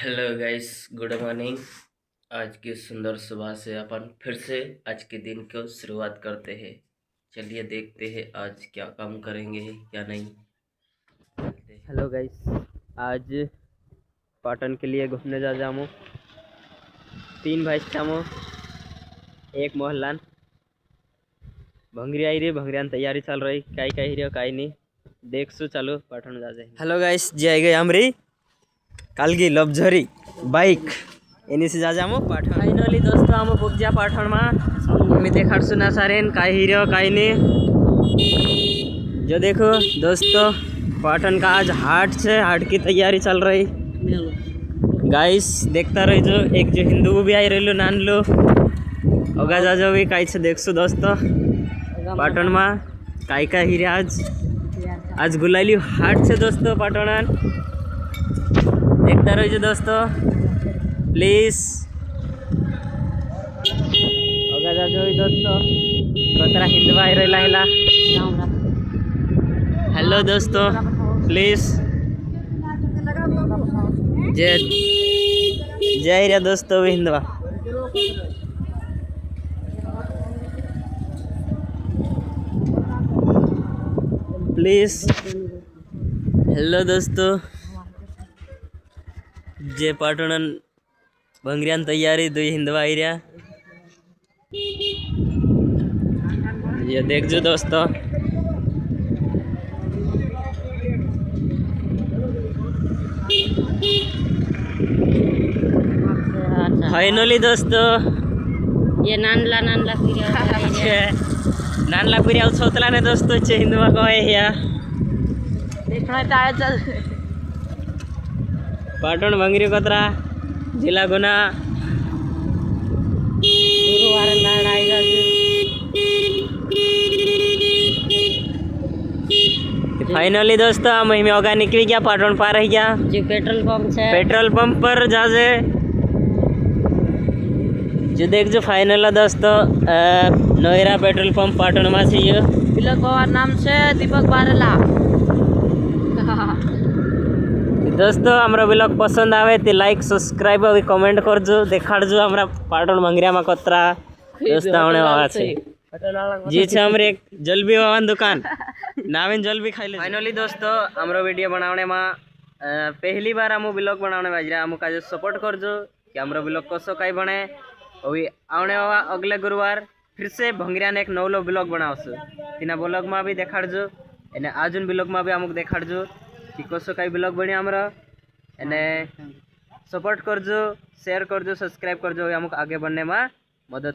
Hello guys, good morning. आज की सुंदर सुबह से अपन फिर से आज के दिन को शुरुआत करते हैं। चलिए देखते हैं आज क्या काम करेंगे क्या नहीं। हेलो गाइस, आज पाटन के लिए घूमने जा जामो। 3 भाई छामो, एक मोहल्लान भंगरी आई रही, भंगरियान तैयारी चल रही, काई काई रही काई नहीं देखसु। चलो पाटन जा जाए। हेलो गाइस, जे आई गई हमरी कालगी लग्जरी बाइक एनी से जा जामो पाटण। फाइनली दोस्तों आम पुगजा पाटण में मी देखाड़सु ना सारेन काई हीरो काई नहीं। जो देखो दोस्तों पाटण का आज हाट से, हाट की तैयारी चल रही। गाइस देखता रही जो एक जो हिंदू भी आई रही नान लो ओगा जा जो भी काई से देखसु दोस्तों पाटण में काई का हीरे आज गुलाली हाट से दोस्तों पाटण देखता रहिए दोस्तों प्लीज। ओगा जा जो दोस्तों कतरा हिंदू आई रहा। हेलो दोस्तों प्लीज जय रे दोस्तों हिंदवा प्लीज। हेलो दोस्तों जे पाटण भंगरियान तैयारी दो हिंदवा आई रहा। ये देख जो दोस्तों फाइनली दोस्तों ये नानला नानला पिरिया छोतला ने दोस्तों चे हिंदवा को है या देखना चाहे चल पाटण भंगरी कतरा जिला गुना गुरुवार नान आई फाइनली दोस्तों हम होगा निकली गया पाटण पार रह गया। जो पेट्रोल पंप है पेट्रोल पंप पर जाजे जो देख जो फाइनल दोस्तों नोएरा पेट्रोल पंप पाटण में से ये बिलक बाबा नाम से दीपक बारेला। दोस्तों हमारा ब्लॉग पसंद आवे तो लाइक सब्सक्राइब और कमेंट कर जो देखाड़ जो हमारा पाटण भंगरिया में कतरा दोस्त आने वाला छे जी छे हमरे एक जलबी वावन दुकान नावेन जलबी खाई ले। फाइनली दोस्तों हमारा वीडियो बनाने में पहली बार हम ब्लॉग बनाने बाज रहा हम काज सपोर्ट कर जो कि हमारा ब्लॉग कसो कई बने। अभी आने वाला अगले गुरुवार फिर से भंगरिया ने एक नवलो ब्लॉग बनावसु तीना ब्लॉग में भी देखाड़ जो एने आजुन ब्लॉग में भी अमुक देखाड़ जो कि कसो कई ब्लॉग बनी हमारा एने सपोर्ट कर जो शेयर कर जो सब्सक्राइब कर जो अमुक आगे बढ़ने में मदद।